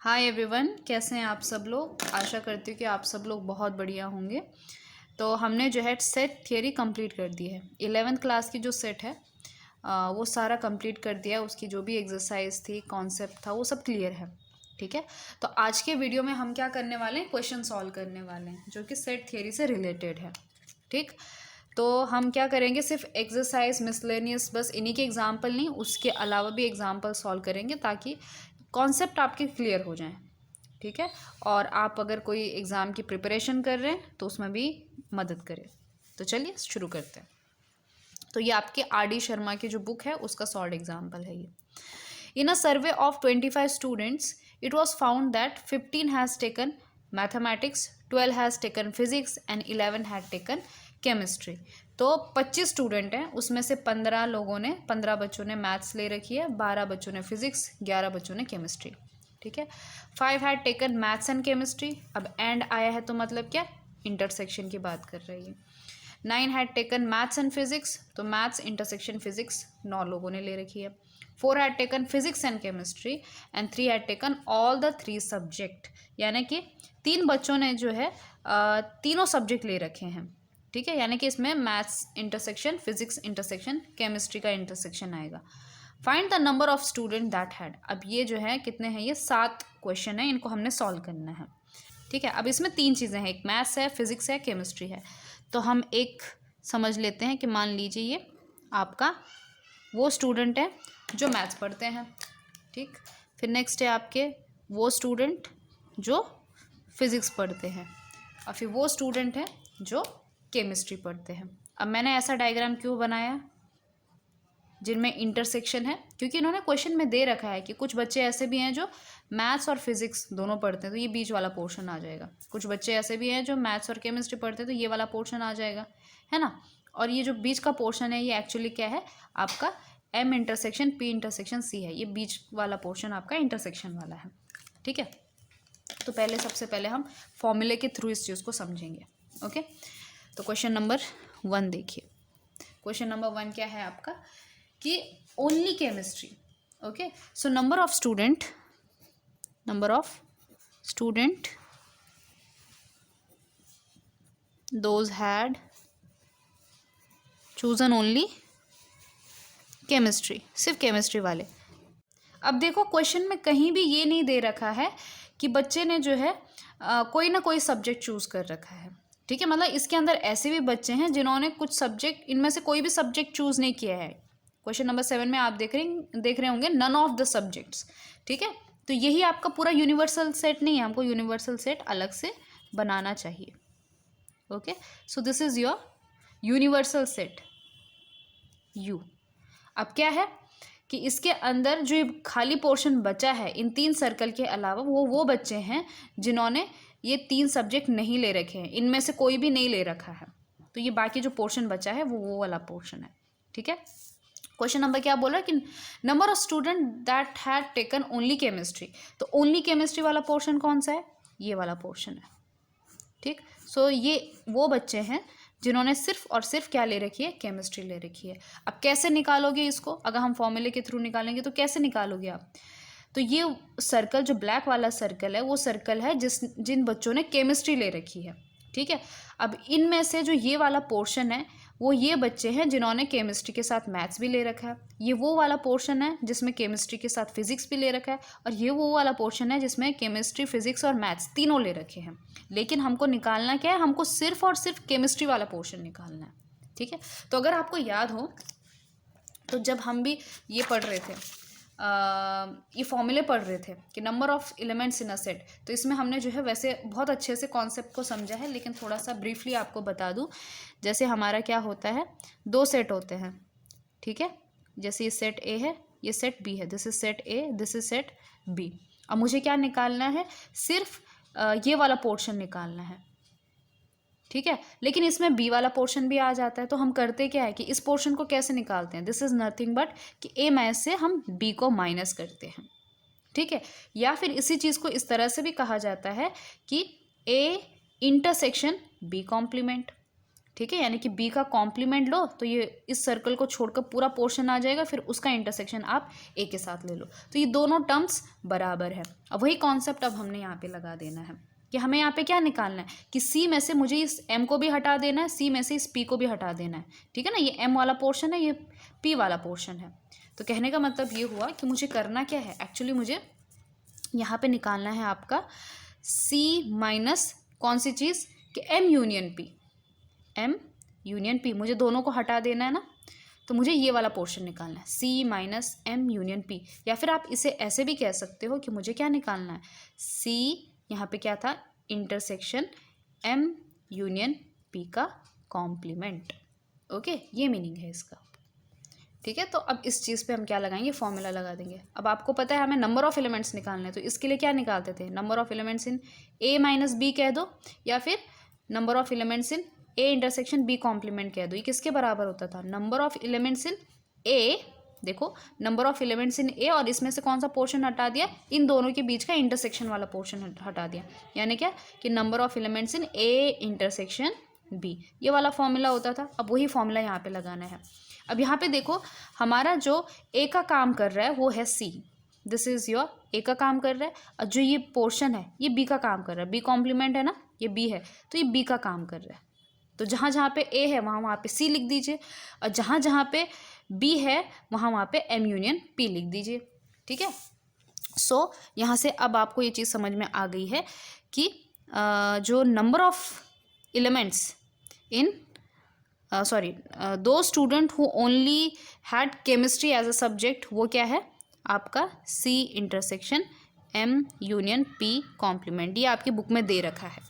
Hi everyone, कैसे हैं आप सब लोग। आशा करती हूँ कि आप सब लोग बहुत बढ़िया होंगे। तो हमने जो है सेट थियरी कंप्लीट कर दी है। 11th क्लास की जो सेट है वो सारा कंप्लीट कर दिया। उसकी जो भी एक्सरसाइज थी, कॉन्सेप्ट था, वो सब क्लियर है। ठीक है, तो आज के वीडियो में हम क्या करने वाले हैं, क्वेश्चन सॉल्व करने वाले हैं जो कि सेट थियरी से रिलेटेड है। ठीक, तो हम क्या करेंगे, सिर्फ एक्सरसाइज मिसलेनियस बस इन्हीं के एग्जाम्पल नहीं, उसके अलावा भी एग्जाम्पल सॉल्व करेंगे ताकि कॉन्सेप्ट आपके क्लियर हो जाएं। ठीक है, और आप अगर कोई एग्ज़ाम की प्रिपरेशन कर रहे हैं तो उसमें भी मदद करें। तो चलिए शुरू करते हैं। तो ये आपके RD शर्मा की जो बुक है उसका सॉल्व एग्जाम्पल है ये। In a survey of 25 students it was found that 15 has taken mathematics, 12 has taken physics and 11 had taken chemistry. तो 25 स्टूडेंट हैं, उसमें से 15 बच्चों ने मैथ्स ले रखी है, 12 बच्चों ने फिजिक्स, 11 बच्चों ने केमिस्ट्री। ठीक है, 5 had taken maths and chemistry. अब एंड आया है तो मतलब क्या, इंटरसेक्शन की बात कर रही है। 9 had taken maths and physics, तो मैथ्स इंटरसेक्शन फिजिक्स 9 लोगों ने ले रखी है। 4 had taken physics and chemistry and 3 had taken all the 3 subject, यानी कि 3 बच्चों ने जो है तीनों सब्जेक्ट ले रखे हैं। ठीक है, यानी कि इसमें maths intersection, physics intersection, chemistry का इंटरसेक्शन आएगा। Find the number of student that had. अब ये जो है कितने हैं, ये 7 क्वेश्चन है, इनको हमने सॉल्व करना है। ठीक है, अब इसमें 3 चीज़ें हैं, एक मैथ्स है, फिजिक्स है, केमिस्ट्री है। तो हम एक समझ लेते हैं कि मान लीजिए ये आपका वो स्टूडेंट है जो मैथ्स पढ़ते हैं। ठीक, फिर नेक्स्ट है आपके वो स्टूडेंट जो फिज़िक्स पढ़ते हैं, और फिर वो स्टूडेंट है जो केमिस्ट्री पढ़ते हैं। अब मैंने ऐसा डायग्राम क्यों बनाया जिनमें इंटरसेक्शन है, क्योंकि इन्होंने क्वेश्चन में दे रखा है कि कुछ बच्चे ऐसे भी हैं जो मैथ्स और फिजिक्स दोनों पढ़ते हैं, तो ये बीच वाला पोर्शन आ जाएगा। कुछ बच्चे ऐसे भी हैं जो मैथ्स और केमिस्ट्री पढ़ते हैं, तो ये वाला पोर्शन आ जाएगा, है ना। और ये जो बीच का पोर्शन है ये एक्चुअली क्या है, आपका M intersection P intersection C है। ये बीच वाला पोर्शन आपका इंटरसेक्शन वाला है। ठीक है, तो सबसे पहले हम फॉर्मूले के थ्रू इस चीज़ को समझेंगे। ओके, तो क्वेश्चन नंबर 1 देखिए। क्वेश्चन नंबर 1 क्या है आपका कि only chemistry. Okay, so number of student those had chosen only chemistry, सिर्फ केमिस्ट्री वाले। अब देखो क्वेश्चन में कहीं भी ये नहीं दे रखा है कि बच्चे ने जो है कोई ना कोई सब्जेक्ट चूज कर रखा है। ठीक है, मतलब इसके अंदर ऐसे भी बच्चे हैं जिन्होंने कुछ सब्जेक्ट, इनमें से कोई भी सब्जेक्ट चूज नहीं किया है। क्वेश्चन नंबर 7 में आप देख रहे होंगे नन ऑफ द सब्जेक्ट्स। ठीक है, तो यही आपका पूरा यूनिवर्सल सेट नहीं है, हमको यूनिवर्सल सेट अलग से बनाना चाहिए। Okay, so this is your universal set you. अब क्या है कि इसके अंदर जो खाली पोर्शन बचा है इन 3 सर्कल के अलावा, वो बच्चे हैं जिन्होंने ये 3 सब्जेक्ट नहीं ले रखे हैं, इनमें से कोई भी नहीं ले रखा है। तो ये बाकी जो पोर्शन बचा है वो वाला पोर्शन है। ठीक है, क्वेश्चन नंबर क्या बोल रहा है कि number of student that had taken only chemistry. तो ओनली केमिस्ट्री वाला पोर्शन कौन सा है, ये वाला पोर्शन है। ठीक, सो ये वो बच्चे हैं जिन्होंने सिर्फ और सिर्फ क्या ले रखी है, केमिस्ट्री ले रखी है। अब कैसे निकालोगे इसको, अगर हम फॉर्मूले के थ्रू निकालेंगे तो कैसे निकालोगे आप। तो ये सर्कल, जो ब्लैक वाला सर्कल है, वो सर्कल है जिन बच्चों ने केमिस्ट्री ले रखी है। ठीक है, अब इनमें से जो ये वाला पोर्शन है वो ये बच्चे हैं जिन्होंने केमिस्ट्री के साथ मैथ्स भी ले रखा है। ये वो वाला पोर्शन है जिसमें केमिस्ट्री के साथ फिजिक्स भी ले रखा है, और ये वो वाला पोर्शन है जिसमें केमिस्ट्री, फिजिक्स और मैथ्स तीनों ले रखे हैं। लेकिन हमको निकालना क्या है, हमको सिर्फ और सिर्फ केमिस्ट्री वाला पोर्शन निकालना है। ठीक है, तो अगर आपको याद हो तो जब हम भी ये पढ़ रहे थे, ये फॉर्मूले पढ़ रहे थे कि number of elements in a set, तो इसमें हमने जो है वैसे बहुत अच्छे से कॉन्सेप्ट को समझा है, लेकिन थोड़ा सा ब्रीफली आपको बता दूं। जैसे हमारा क्या होता है, 2 सेट होते हैं। ठीक है, जैसे ये सेट A है, ये सेट B है, this is set A, this is set B। अब मुझे क्या निकालना है, सिर्फ ये वाला पोर्शन निकालना है। ठीक है, लेकिन इसमें B वाला पोर्शन भी आ जाता है, तो हम करते क्या है कि इस पोर्शन को कैसे निकालते हैं, दिस इज नथिंग बट कि A में से हम B को माइनस करते हैं। ठीक है, या फिर इसी चीज़ को इस तरह से भी कहा जाता है कि A इंटरसेक्शन B कॉम्प्लीमेंट। ठीक है, यानी कि बी का कॉम्प्लीमेंट लो तो ये इस सर्कल को छोड़कर पूरा पोर्शन आ जाएगा, फिर उसका इंटरसेक्शन आप ए के साथ ले लो, तो ये दोनों टर्म्स बराबर है। अब वही कॉन्सेप्ट अब हमने यहाँ पे लगा देना है कि हमें यहाँ पे क्या निकालना है कि सी में से मुझे इस एम को भी हटा देना है, सी में से इस पी को भी हटा देना है, ठीक है ना। ये एम वाला पोर्शन है, ये पी वाला पोर्शन है। तो कहने का मतलब ये हुआ कि मुझे करना क्या है, एक्चुअली मुझे यहाँ पे निकालना है आपका सी माइनस कौन सी चीज़ कि M union P, M union P, मुझे दोनों को हटा देना है ना, तो मुझे ये वाला पोर्शन निकालना है सी माइनस एम यूनियन पी। या फिर आप इसे ऐसे भी कह सकते हो कि मुझे क्या निकालना है, सी यहाँ पे क्या था इंटरसेक्शन एम यूनियन पी का कॉम्प्लीमेंट। ओके, ये मीनिंग है इसका, ठीक है। तो अब इस चीज़ पे हम क्या लगाएंगे, फॉर्मूला लगा देंगे। अब आपको पता है हमें नंबर ऑफ़ एलिमेंट्स निकालने हैं, तो इसके लिए क्या निकालते थे, number of elements in A minus B कह दो, या फिर number of elements in A intersection B complement कह दो। ये किसके बराबर होता था, number of elements in A, देखो number of elements in A, और इसमें से कौन सा पोर्शन हटा दिया, इन दोनों के बीच का इंटरसेक्शन वाला पोर्शन हटा दिया, यानी क्या कि number of elements in A intersection B, ये वाला फॉर्मूला होता था। अब वही फॉर्मूला यहाँ पे लगाना है। अब यहाँ पे देखो हमारा जो ए का काम कर रहा है वो है सी, दिस इज़ योर ए का काम कर रहा है, और जो ये पोर्शन है ये बी का काम कर रहा है, बी कॉम्प्लीमेंट है ना, ये बी है, तो ये बी का काम कर रहा है। तो जहाँ जहाँ पे ए है वहाँ वहाँ पे सी लिख दीजिए, और जहाँ जहाँ पे बी है वहाँ वहाँ पे एम यूनियन पी लिख दीजिए, ठीक है। सो यहाँ से अब आपको ये चीज़ समझ में आ गई है कि जो नंबर ऑफ एलिमेंट्स इन दो student who only had chemistry as a subject, वो क्या है आपका C intersection M union P complement. ये आपकी बुक में दे रखा है,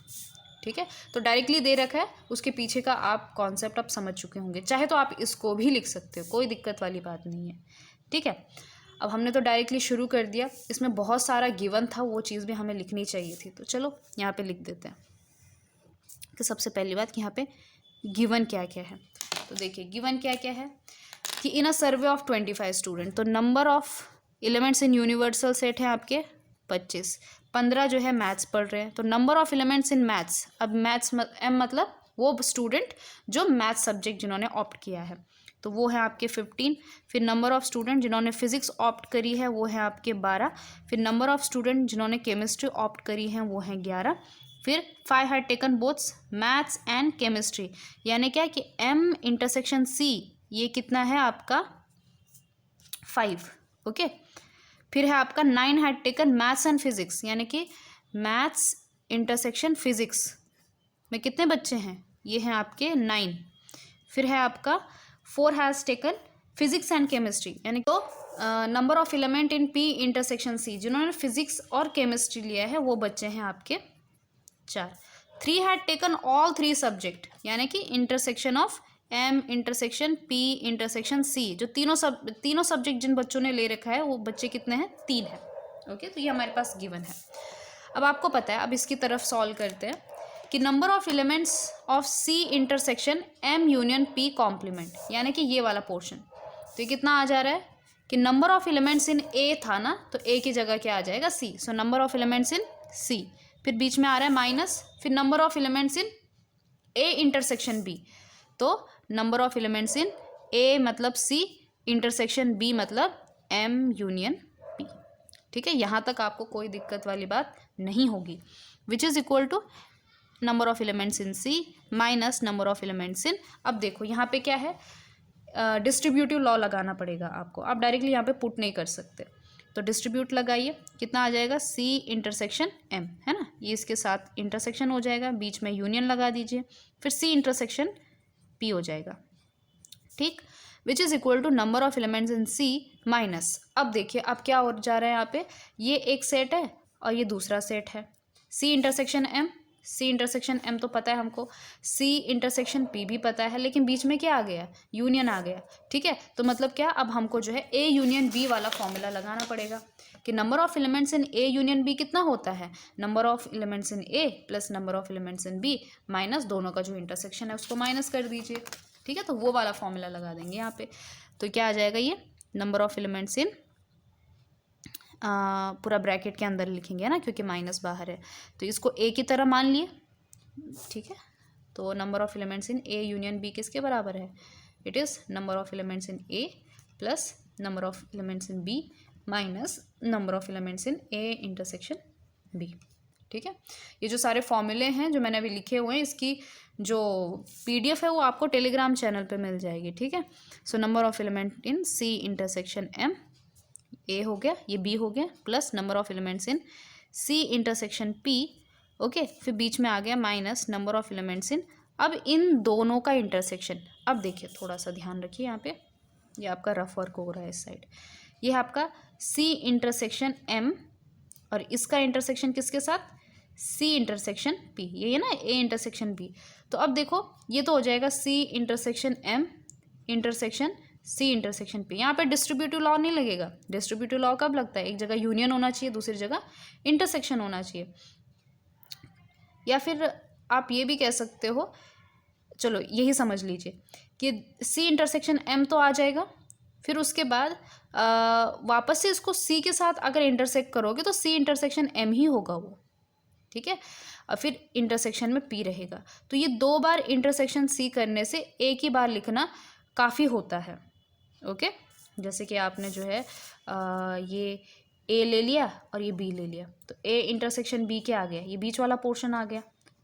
ठीक है, तो डायरेक्टली दे रखा है, उसके पीछे का आप कॉन्सेप्ट आप समझ चुके होंगे। चाहे तो आप इसको भी लिख सकते हो, कोई दिक्कत वाली बात नहीं है, ठीक है। अब हमने तो डायरेक्टली शुरू कर दिया, इसमें बहुत सारा गिवन था, वो चीज़ भी हमें लिखनी चाहिए थी, तो चलो यहाँ पे लिख देते हैं कि सबसे पहली बात कि यहाँ पे गिवन क्या क्या है। तो देखिए गिवन क्या क्या है कि इन अ सर्वे ऑफ 25 स्टूडेंट, तो number of elements in universal set है आपके 25, 15 जो है मैथ्स पढ़ रहे हैं, तो number of elements in maths, अब मैथ्स एम मतलब वो स्टूडेंट जो मैथ्स सब्जेक्ट जिन्होंने ऑप्ट किया है, तो वो है आपके 15। फिर नंबर ऑफ स्टूडेंट जिन्होंने फिजिक्स ऑप्ट करी है वो है आपके 12। फिर नंबर ऑफ स्टूडेंट जिन्होंने केमिस्ट्री ऑप्ट करी है वो है 11। फिर 5 had taken boths maths and chemistry, यानी क्या कि एम इंटरसेक्शन सी ये कितना है आपका 5, ओके। फिर है आपका 9 had taken maths and physics, यानी कि मैथ्स इंटरसेक्शन फिजिक्स में कितने बच्चे हैं, ये हैं आपके 9। फिर है आपका 4 has taken physics and chemistry, यानी तो number of element in P intersection C जिन्होंने फिजिक्स और केमिस्ट्री लिया है वो बच्चे हैं आपके 4। 3 हैड टेकन ऑल 3 सब्जेक्ट, यानी कि intersection of M intersection P intersection C, जो तीनों सब्जेक्ट जिन बच्चों ने ले रखा है वो बच्चे कितने हैं, 3 है, ओके। तो ये हमारे पास गिवन है। अब आपको पता है, अब इसकी तरफ सॉल्व करते हैं कि number of elements of C intersection M union P complement, यानी कि ये वाला पोर्शन, तो ये कितना आ जा रहा है कि number of elements in A था ना, तो ए की जगह क्या आ जाएगा C, so number of elements in C, फिर बीच में आ रहा है माइनस, फिर number of elements in A intersection B, तो number of elements in A मतलब सी इंटरसेक्शन बी मतलब एम यूनियन पी, ठीक है। यहाँ तक आपको कोई दिक्कत वाली बात नहीं होगी, which is equal to number of elements in C minus number of elements in, अब देखो यहाँ पे क्या है, डिस्ट्रीब्यूटिव लॉ लगाना पड़ेगा आपको, आप डायरेक्टली यहाँ पे पुट नहीं कर सकते, तो डिस्ट्रीब्यूट लगाइए, कितना आ जाएगा सी इंटरसेक्शन एम, है ना, ये इसके साथ इंटरसेक्शन हो जाएगा, बीच में यूनियन लगा दीजिए, फिर सी इंटरसेक्शन पी हो जाएगा, ठीक, which is equal to number of elements in C minus, अब देखिए अब क्या हो जा रहा है यहाँ पे, ये एक सेट है और ये दूसरा सेट है, C intersection M, C intersection M तो पता है हमको, सी इंटरसेक्शन पी भी पता है, लेकिन बीच में क्या आ गया, यूनियन आ गया, ठीक है। तो मतलब क्या, अब हमको जो है ए यूनियन बी वाला फॉर्मूला लगाना पड़ेगा कि number of elements in A union B कितना होता है, number of elements in A plus number of elements in B minus दोनों का जो इंटरसेक्शन है उसको माइनस कर दीजिए, ठीक है। तो वो वाला फॉर्मूला लगा देंगे यहाँ पे, तो क्या आ जाएगा, ये नंबर ऑफ एलिमेंट्स इन पूरा ब्रैकेट के अंदर लिखेंगे ना, क्योंकि माइनस बाहर है, तो इसको ए की तरह मान लिए, ठीक है। तो number of elements in A union B किसके बराबर है? It is number of elements in A plus number of elements in B minus number of elements in A intersection B. ठीक है, ये जो सारे फॉर्मूले हैं जो मैंने अभी लिखे हुए हैं, इसकी जो पीडीएफ है वो आपको टेलीग्राम चैनल पे मिल जाएगी। ठीक है, so number of element in C intersection M, A हो गया, ये बी हो गया, plus number of elements in C intersection P, okay, फिर बीच में आ गया minus number of elements in, अब इन दोनों का इंटरसेक्शन। अब देखिए थोड़ा सा ध्यान रखिए यहाँ पे, ये आपका रफ वर्क हो रहा है इस साइड, ये है आपका सी इंटरसेक्शन एम और इसका इंटरसेक्शन किसके साथ? सी इंटरसेक्शन पी, ये है ना ए इंटरसेक्शन बी। तो अब देखो ये तो हो जाएगा C intersection M intersection C intersection P. यहाँ पे डिस्ट्रीब्यूटिव लॉ नहीं लगेगा। डिस्ट्रीब्यूटिव लॉ कब लगता है? एक जगह यूनियन होना चाहिए, दूसरी जगह इंटरसेक्शन होना चाहिए। या फिर आप ये भी कह सकते हो, चलो यही समझ लीजिए कि सी इंटरसेक्शन एम तो आ जाएगा, फिर उसके बाद वापस से इसको सी के साथ अगर इंटरसेक्ट करोगे तो सी इंटरसेक्शन एम ही होगा वो। ठीक है, और फिर इंटरसेक्शन में पी रहेगा। तो ये 2 बार इंटरसेक्शन सी करने से एक ही बार लिखना काफ़ी होता है। ओके, जैसे कि आपने जो है ये ए ले लिया और ये बी ले लिया, तो ए इंटरसेक्शन बी के आ गया, ये बीच वाला पोर्शन आ गया।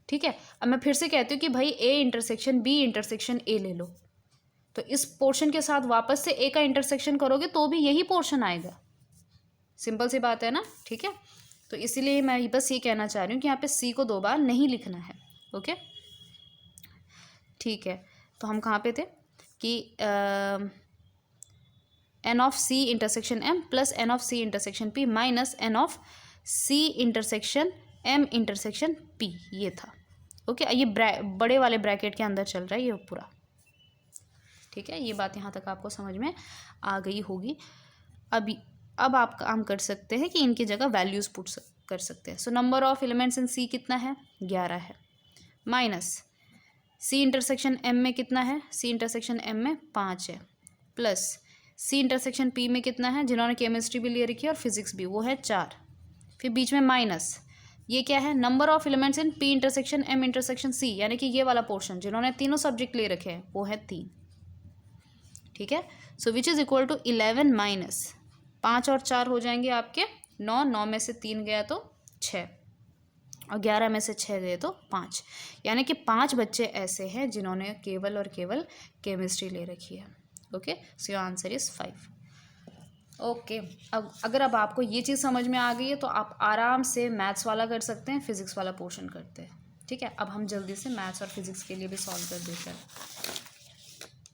ठीक है, अब मैं फिर से कहती हूँ कि भाई A intersection B intersection A ले लो, तो इस पोर्शन के साथ वापस से ए का इंटरसेक्शन करोगे तो भी यही पोर्शन आएगा। सिंपल सी बात है ना। ठीक है, तो इसीलिए मैं बस ये कहना चाह रही हूँ कि यहाँ पे सी को 2 बार नहीं लिखना है। ओके, ठीक है, तो हम कहाँ पे थे कि N of C intersection M plus N of C intersection P minus N of C intersection M intersection P, ये था। ओके, ये बड़े वाले ब्रैकेट के अंदर चल रहा है ये पूरा। ठीक है, ये बात यहाँ तक आपको समझ में आ गई होगी। अब आप काम कर सकते हैं कि इनकी जगह वैल्यूज़ पुट कर सकते हैं। So number of elements in C कितना है? 11 है, माइनस सी इंटरसेक्शन एम में कितना है? सी इंटरसेक्शन एम में 5 है, प्लस सी इंटरसेक्शन पी में कितना है? जिन्होंने केमिस्ट्री भी ले रखी है और फिजिक्स भी, वो है 4, फिर बीच में माइनस, ये क्या है? Number of elements in P intersection M intersection C, यानी कि ये वाला पोर्शन जिन्होंने तीनों सब्जेक्ट ले रखे हैं वो है 3। ठीक है, so which is equal to 11 minus 5 और 4 हो जाएंगे आपके 9, 9 में से 3 गया तो 6 और 11 में से 6 गए तो 5, यानी कि 5 बच्चे ऐसे हैं जिन्होंने केवल और केवल केमिस्ट्री ले रखी है। Okay, so your answer is 5। Okay, अब आपको ये चीज़ समझ में आ गई है तो आप आराम से मैथ्स वाला कर सकते हैं, फिजिक्स वाला पोर्शन करते हैं। ठीक है, अब हम जल्दी से मैथ्स और फिजिक्स के लिए भी सॉल्व कर देते हैं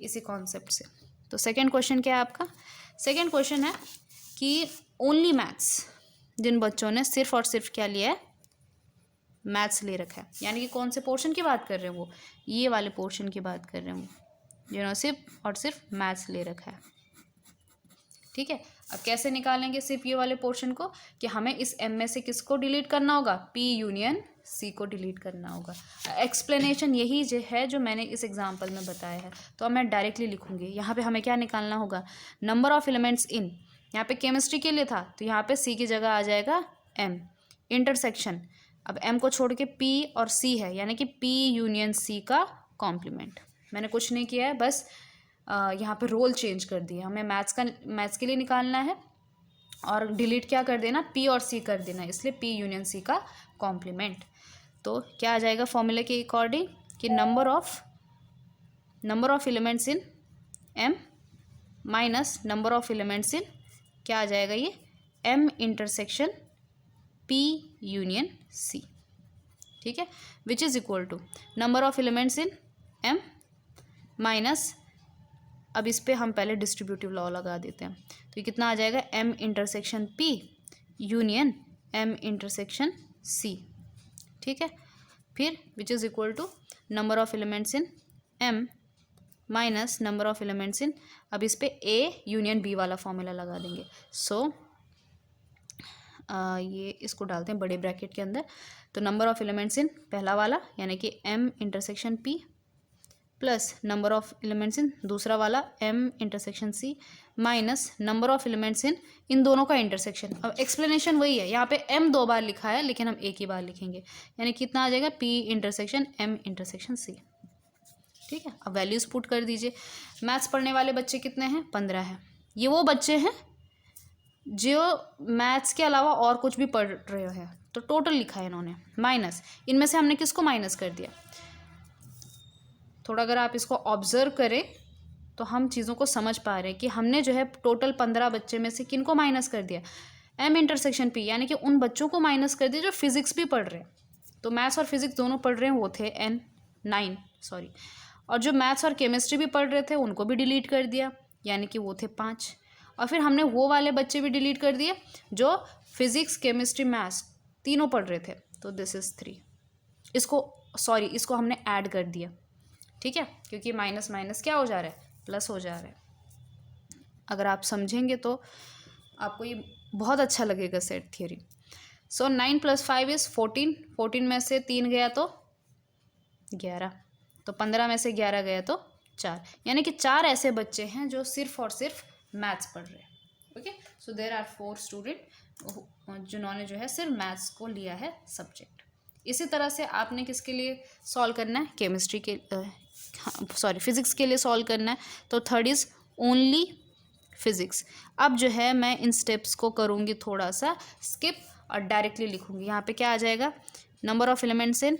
इसी कॉन्सेप्ट से। तो सेकेंड क्वेश्चन क्या है आपका? सेकेंड क्वेश्चन है कि ओनली मैथ्स, जिन बच्चों ने सिर्फ और सिर्फ क्या लिया है? मैथ्स ले रखा है, यानी कि कौन से पोर्शन की बात कर रहे हैं? वो ये वाले पोर्शन की बात कर रहे हैं, वो जिन्होंने सिर्फ और सिर्फ मैथ्स ले रखा है। ठीक है, अब कैसे निकालेंगे सिर्फ ये वाले पोर्शन को? कि हमें इस एम में से किसको डिलीट करना होगा? पी यूनियन सी को डिलीट करना होगा। एक्सप्लेनेशन यही जो है जो मैंने इस एग्जांपल में बताया है, तो अब मैं डायरेक्टली लिखूंगी। यहाँ पे हमें क्या निकालना होगा? नंबर ऑफ एलिमेंट्स इन, यहाँ पे केमिस्ट्री के लिए था तो यहाँ पे सी की जगह आ जाएगा एम, इंटरसेक्शन, अब एम को छोड़ के पी और सी है, यानी कि पी यूनियन सी का कॉम्प्लीमेंट। मैंने कुछ नहीं किया है, बस यहाँ पे रोल चेंज कर दिया। हमें मैथ्स के लिए निकालना है और डिलीट क्या कर देना? पी और सी कर देना, इसलिए पी यूनियन सी का कॉम्प्लीमेंट। तो क्या आ जाएगा फॉर्मूले के अकॉर्डिंग कि number of elements in M minus number of elements in क्या आ जाएगा? ये M intersection P union C. ठीक है, which is equal to number of elements in M minus, अब इस पे हम पहले डिस्ट्रीब्यूटिव लॉ लगा देते हैं, तो ये कितना आ जाएगा? M intersection P union M intersection C. ठीक है, फिर which is equal to number of elements in M minus number of elements in, अब इस पे ए यूनियन बी वाला फॉर्मूला लगा देंगे। सो ये इसको डालते हैं बड़े ब्रैकेट के अंदर, तो नंबर ऑफ एलिमेंट्स इन पहला वाला यानी कि M intersection P plus number of elements in दूसरा वाला m intersection c minus number of elements in दोनों का इंटरसेक्शन। अब एक्सप्लेनेशन वही है, यहाँ पे m 2 बार लिखा है लेकिन हम एक ही बार लिखेंगे, यानी कितना आ जाएगा p intersection m intersection c। ठीक है, अब वैल्यूज पुट कर दीजिए। मैथ्स पढ़ने वाले बच्चे कितने हैं? 15 हैं। ये वो बच्चे हैं जो मैथ्स के अलावा और कुछ भी पढ़ रहे हैं, तो टोटल लिखा है इन्होंने माइनस। इनमें से हमने किसको माइनस कर दिया? थोड़ा अगर आप इसको ऑब्जर्व करें तो हम चीज़ों को समझ पा रहे हैं कि हमने जो है टोटल 15 बच्चे में से किन को माइनस कर दिया? m इंटरसेक्शन p, यानी कि उन बच्चों को माइनस कर दिया जो फिजिक्स भी पढ़ रहे हैं। तो मैथ्स और फिजिक्स दोनों पढ़ रहे हैं, वो थे9 सॉरी, और जो मैथ्स और केमिस्ट्री भी पढ़ रहे थे उनको भी डिलीट कर दिया, यानी कि वो थे 5। और फिर हमने वो वाले बच्चे भी डिलीट कर दिए जो फिजिक्स केमिस्ट्री मैथ्स तीनों पढ़ रहे थे, तो दिस इज़ 3। इसको हमने ऐड कर दिया। ठीक है, क्योंकि माइनस माइनस क्या हो जा रहा है? प्लस हो जा रहा है। अगर आप समझेंगे तो आपको ये बहुत अच्छा लगेगा सेट थियरी। So 9 + 5 is 14। 14 में से 3 गया तो 11, तो 15 में से 11 गया तो 4, यानी कि 4 ऐसे बच्चे हैं जो सिर्फ और सिर्फ मैथ्स पढ़ रहे हैं। Okay, so there are 4 student जिन्होंने जो है सिर्फ मैथ्स को लिया है सब्जेक्ट। इसी तरह से आपने किसके लिए सॉल्व करना है? केमिस्ट्री के फिजिक्स के लिए सॉल्व करना है। तो थर्ड इज़ ओनली फिजिक्स। अब जो है मैं इन स्टेप्स को करूँगी थोड़ा सा स्किप और डायरेक्टली लिखूँगी। यहाँ पे क्या आ जाएगा? नंबर ऑफ एलिमेंट्स इन,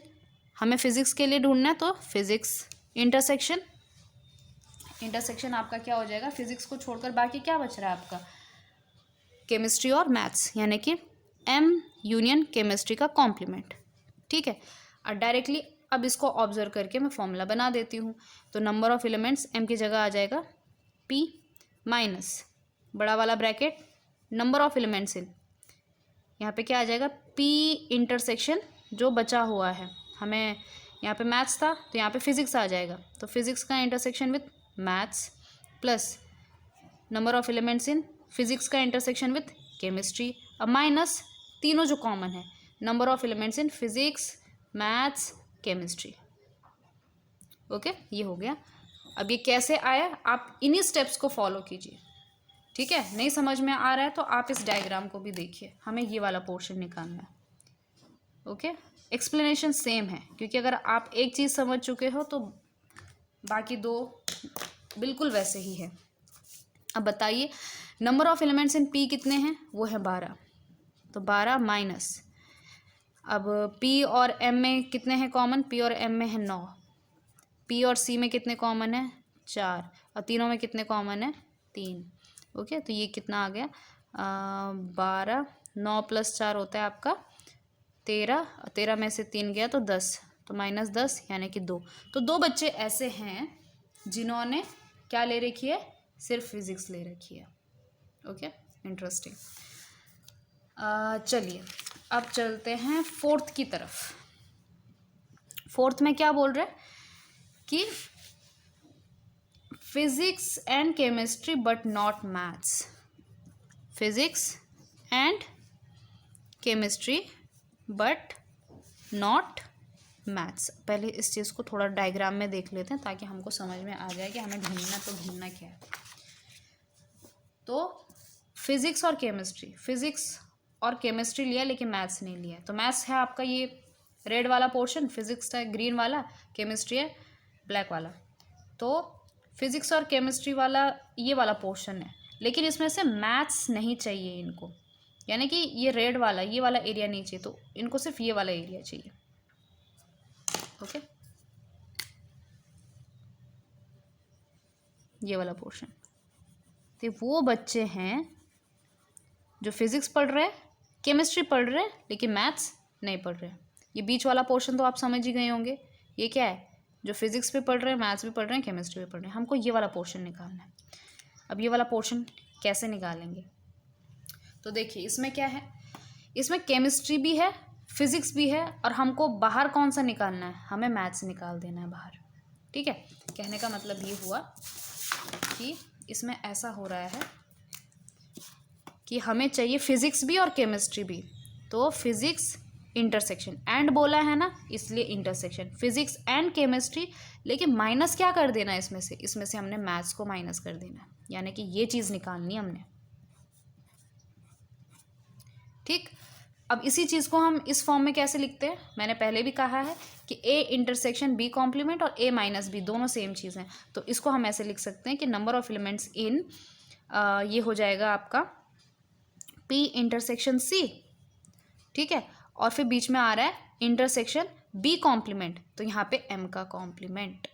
हमें फिजिक्स के लिए ढूंढना है तो फिजिक्स इंटरसेक्शन आपका क्या हो जाएगा? फिजिक्स को छोड़कर बाकी क्या बच रहा है आपका? केमिस्ट्री और मैथ्स, यानी कि m यूनियन केमिस्ट्री का कॉम्प्लीमेंट। ठीक है, और डायरेक्टली अब इसको ऑब्जर्व करके मैं फॉर्मूला बना देती हूँ। तो नंबर ऑफ एलिमेंट्स m की जगह आ जाएगा p माइनस बड़ा वाला ब्रैकेट नंबर ऑफ एलिमेंट्स इन, यहाँ पे क्या आ जाएगा? p इंटरसेक्शन जो बचा हुआ है, हमें यहाँ पे मैथ्स था तो यहाँ पे फिजिक्स आ जाएगा, तो फिजिक्स का intersection with maths plus number of elements in physics का इंटरसेक्शन विथ केमिस्ट्री। अब माइनस तीनों जो कॉमन है, number of elements in physics maths chemistry. Okay, ये हो गया। अब ये कैसे आया? आप इन्हीं स्टेप्स को फॉलो कीजिए। ठीक है, नहीं समझ में आ रहा है तो आप इस डायग्राम को भी देखिए, हमें ये वाला पोर्शन निकालना है। ओके, एक्सप्लेनेशन सेम है, क्योंकि अगर आप एक चीज़ समझ चुके हो तो बाकी दो बिल्कुल वैसे ही है। अब बताइए number of elements in p कितने हैं? वो है 12, तो 12 माइनस, अब p और m में कितने हैं कॉमन? p और m में है 9, p और c में कितने कॉमन है? 4, और तीनों में कितने कॉमन है? 3। ओके, तो ये कितना आ गया? 12, 9 + 4 होता है आपका 13, 13 में से 3 गया तो 10, तो -10 यानी कि 2। तो 2 बच्चे ऐसे हैं जिन्होंने क्या ले रखी है? सिर्फ फिजिक्स ले रखी है। Okay, interesting. चलिए अब चलते हैं फोर्थ की तरफ। फोर्थ में क्या बोल रहे हैं कि physics and chemistry but not maths. Physics and chemistry but not maths. पहले इस चीज़ को थोड़ा डायग्राम में देख लेते हैं ताकि हमको समझ में आ जाए कि हमें ढूंढना क्या है। तो फिजिक्स और केमिस्ट्री, फिजिक्स और केमिस्ट्री लिया लेकिन मैथ्स नहीं लिया। तो मैथ्स है आपका ये रेड वाला पोर्शन, फिजिक्स है ग्रीन वाला, केमिस्ट्री है ब्लैक वाला। तो फिजिक्स और केमिस्ट्री वाला ये वाला पोर्शन है, लेकिन इसमें से मैथ्स नहीं चाहिए इनको, यानी कि ये रेड वाला ये वाला एरिया नहीं चाहिए, तो इनको सिर्फ ये वाला एरिया चाहिए। ओके, ये वाला पोर्शन। तो वो बच्चे हैं जो फिजिक्स पढ़ रहे हैं, केमिस्ट्री पढ़ रहे हैं, लेकिन मैथ्स नहीं पढ़ रहे हैं। ये बीच वाला पोर्शन तो आप समझ ही गए होंगे, ये क्या है? जो फिजिक्स भी पढ़ रहे हैं, मैथ्स भी पढ़ रहे हैं, केमिस्ट्री भी पढ़ रहे हैं। हमको ये वाला पोर्शन निकालना है। अब ये वाला पोर्शन कैसे निकालेंगे? तो देखिए इसमें क्या है, इसमें केमिस्ट्री भी है, फिजिक्स भी है, और हमको बाहर कौन सा निकालना है? हमें मैथ्स निकाल देना है बाहर। ठीक है, कहने का मतलब ये हुआ कि इसमें ऐसा हो रहा है कि हमें चाहिए फिजिक्स भी और केमिस्ट्री भी। तो फिजिक्स इंटरसेक्शन, एंड बोला है ना इसलिए इंटरसेक्शन, फिजिक्स एंड केमिस्ट्री, लेकिन माइनस क्या कर देना है इसमें से हमने मैथ्स को माइनस कर देना है, यानी कि ये चीज़ निकालनी है हमने। ठीक, अब इसी चीज़ को हम इस फॉर्म में कैसे लिखते हैं, मैंने पहले भी कहा है कि ए इंटरसेक्शन बी कॉम्प्लीमेंट और ए माइनस बी दोनों सेम चीज़ हैं, तो इसको हम ऐसे लिख सकते हैं कि नंबर ऑफ एलिमेंट्स इन ये हो जाएगा आपका पी इंटरसेक्शन सी, ठीक है, और फिर बीच में आ रहा है इंटरसेक्शन बी कॉम्प्लीमेंट, तो यहाँ पे एम का कॉम्प्लीमेंट।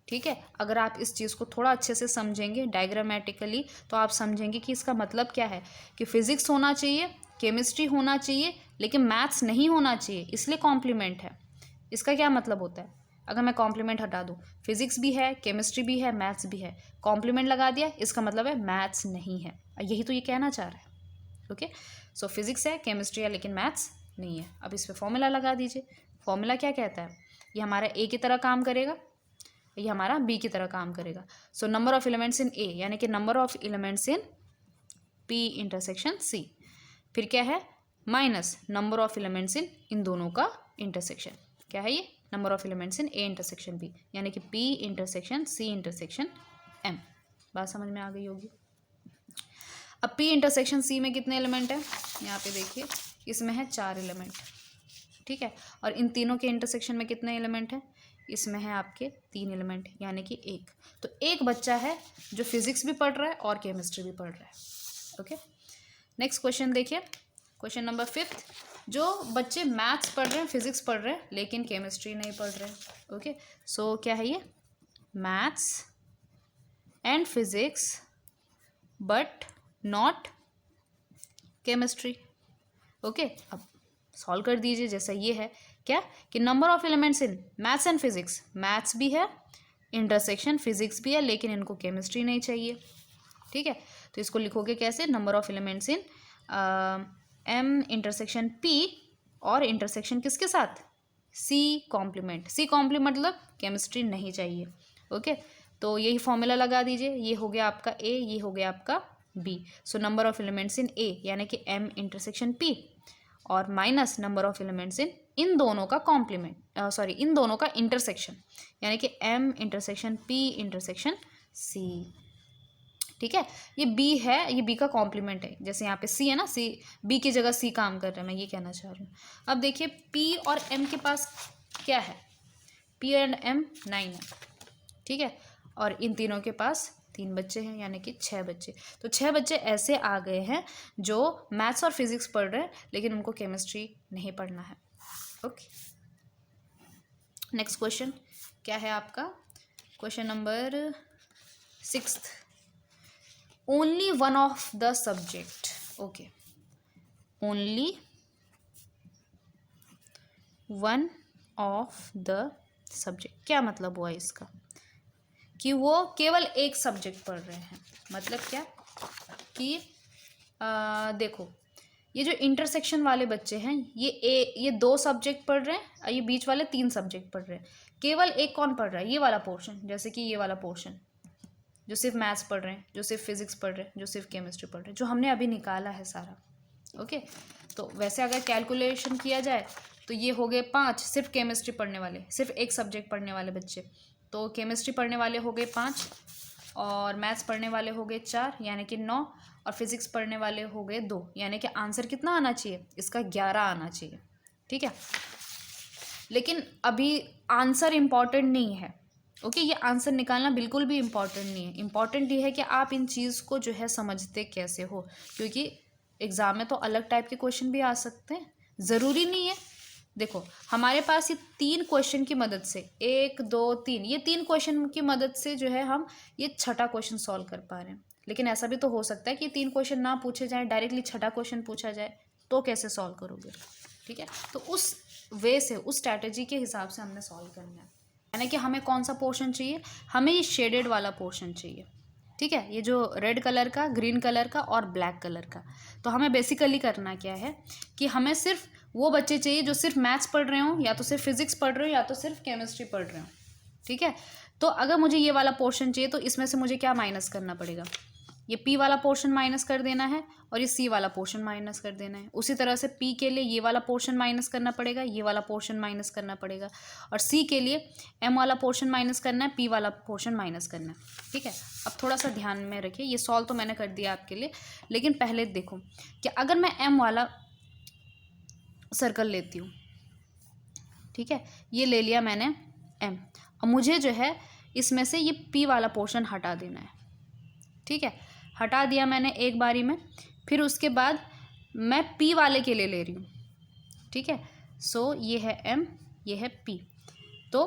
ठीक है, अगर आप इस चीज़ को थोड़ा अच्छे से समझेंगे डायग्रामेटिकली तो आप समझेंगे कि इसका मतलब क्या है, कि फिजिक्स होना चाहिए, केमिस्ट्री होना चाहिए, लेकिन मैथ्स नहीं होना चाहिए, इसलिए कॉम्प्लीमेंट है। इसका क्या मतलब होता है, अगर मैं कॉम्प्लीमेंट हटा दूँ, फिजिक्स भी है, केमिस्ट्री भी है, मैथ्स भी है, कॉम्प्लीमेंट लगा दिया, इसका मतलब है मैथ्स नहीं है, यही तो ये कहना चाह रहा है। ओके, सो फिजिक्स है, केमिस्ट्री है, लेकिन मैथ्स नहीं है। अब इस पर फॉर्मूला लगा दीजिए, फॉर्मूला क्या कहता है, ये हमारा ए की तरह काम करेगा, ये हमारा बी की तरह काम करेगा। So number of elements in A यानी कि number of elements in P intersection C, फिर क्या है minus number of elements in दोनों का इंटरसेक्शन, क्या है ये number of elements in A intersection B, यानी कि P intersection C intersection M. बात समझ में आ गई होगी। अब पी इंटरसेक्शन सी में कितने एलिमेंट है, यहाँ पे देखिए इसमें है 4 एलिमेंट, ठीक है, और इन तीनों के इंटरसेक्शन में कितने एलिमेंट हैं, इसमें है आपके 3 एलिमेंट, यानी कि 1, तो एक बच्चा है जो फिजिक्स भी पढ़ रहा है और केमिस्ट्री भी पढ़ रहा है। ओके, नेक्स्ट क्वेश्चन देखिए, क्वेश्चन नंबर 5, जो बच्चे मैथ्स पढ़ रहे हैं, फिजिक्स पढ़ रहे हैं, लेकिन केमिस्ट्री नहीं पढ़ रहे हैं। ओके, सो क्या है ये, maths and physics but not chemistry. Okay, अब सॉल्व कर दीजिए, जैसा ये है क्या कि number of elements in maths and physics, maths भी है, इंटरसेक्शन फिजिक्स भी है, लेकिन इनको केमिस्ट्री नहीं चाहिए। ठीक है, तो इसको लिखोगे कैसे, number of elements in M intersection P और इंटरसेक्शन किसके साथ, सी कॉम्प्लीमेंट, सी कॉम्प्लीमेंट मतलब केमिस्ट्री नहीं चाहिए। ओके, तो यही फॉर्मूला लगा दीजिए, ये हो गया आपका ए, ये हो गया आपका B. So number of elements in A यानी कि एम इंटरसेक्शन पी और minus number of elements in दोनों का कॉम्प्लीमेंट, सॉरी इन दोनों का इंटरसेक्शन, यानी कि M intersection P intersection C. ठीक है, ये बी है, ये बी का कॉम्प्लीमेंट है, जैसे यहाँ पे सी है ना, सी बी की जगह सी काम कर रहा है, मैं ये कहना चाह रही हूँ। अब देखिए पी और एम के पास क्या है, पी एंड एम 9 है, ठीक है, और इन तीनों के पास 3 बच्चे हैं, यानी कि 6 बच्चे। तो 6 बच्चे ऐसे आ गए हैं जो मैथ्स और फिजिक्स पढ़ रहे हैं, लेकिन उनको केमिस्ट्री नहीं पढ़ना है। ओके, नेक्स्ट क्वेश्चन क्या है आपका, question number 6, only one of the subject. Okay, only one of the subject, क्या मतलब हुआ इसका, कि वो केवल एक सब्जेक्ट पढ़ रहे हैं, मतलब क्या कि देखो ये जो इंटरसेक्शन वाले बच्चे हैं, ये 2 सब्जेक्ट पढ़ रहे हैं, ये बीच वाले 3 सब्जेक्ट पढ़ रहे हैं, केवल एक कौन पढ़ रहा है, ये वाला पोर्शन, जैसे कि ये वाला पोर्शन जो सिर्फ मैथ्स पढ़ रहे हैं, जो सिर्फ फिजिक्स पढ़ रहे हैं, जो सिर्फ केमिस्ट्री पढ़ रहे हैं, जो हमने अभी निकाला है सारा। ओके, तो वैसे अगर कैलकुलेशन किया जाए तो ये हो गए 5 सिर्फ केमिस्ट्री पढ़ने वाले, सिर्फ एक सब्जेक्ट पढ़ने वाले बच्चे, तो केमिस्ट्री पढ़ने वाले हो गए 5 और मैथ्स पढ़ने वाले हो गए 4 यानी कि 9 और फिजिक्स पढ़ने वाले हो गए 2, यानी कि आंसर कितना आना चाहिए, इसका 11 आना चाहिए। ठीक है, लेकिन अभी आंसर इम्पॉर्टेंट नहीं है। ओके, ये आंसर निकालना बिल्कुल भी इम्पॉर्टेंट नहीं है, इम्पॉर्टेंट ये है कि आप इन चीज़ को जो है समझते कैसे हो, क्योंकि एग्ज़ाम में तो अलग टाइप के क्वेश्चन भी आ सकते हैं, ज़रूरी नहीं है। देखो हमारे पास ये 3 क्वेश्चन की मदद से 1 2 3 ये 3 क्वेश्चन की मदद से जो है हम ये छठा क्वेश्चन सॉल्व कर पा रहे हैं, लेकिन ऐसा भी तो हो सकता है कि 3 क्वेश्चन ना पूछे जाए, डायरेक्टली छठा क्वेश्चन पूछा जाए, तो कैसे सॉल्व करोगे। ठीक है, तो उस वे से, उस स्ट्रैटेजी के हिसाब से हमने सॉल्व करना है, यानी कि हमें कौन सा पोर्शन चाहिए, हमें ये शेडेड वाला पोर्शन चाहिए। ठीक है, ये जो रेड कलर का, ग्रीन कलर का और ब्लैक कलर का, तो हमें बेसिकली करना क्या है कि हमें सिर्फ वो बच्चे चाहिए जो सिर्फ मैथ्स पढ़ रहे हों, या तो सिर्फ फिजिक्स पढ़ रहे हो, या तो सिर्फ केमिस्ट्री पढ़ रहे हो। ठीक है, तो अगर मुझे ये वाला पोर्शन चाहिए तो इसमें से मुझे क्या माइनस करना पड़ेगा, ये P वाला पोर्शन माइनस कर देना है और ये C वाला पोर्शन माइनस कर देना है। उसी तरह से P के लिए ये वाला पोर्शन माइनस करना पड़ेगा, ये वाला पोर्शन माइनस करना पड़ेगा, और C के लिए M वाला पोर्शन माइनस करना है, P वाला पोर्शन माइनस करना है। ठीक है, अब थोड़ा सा ध्यान में रखिए, ये सॉल्व तो मैंने कर दिया आपके लिए, लेकिन पहले देखो कि अगर मैं M वाला सर्कल लेती हूँ, ठीक है, ये ले लिया मैंने M, और मुझे जो है इसमें से ये P वाला पोर्शन हटा देना है। ठीक है, हटा दिया मैंने एक बारी में, फिर उसके बाद मैं P वाले के लिए ले रही हूँ। ठीक है, सो ये है M, ये है P। तो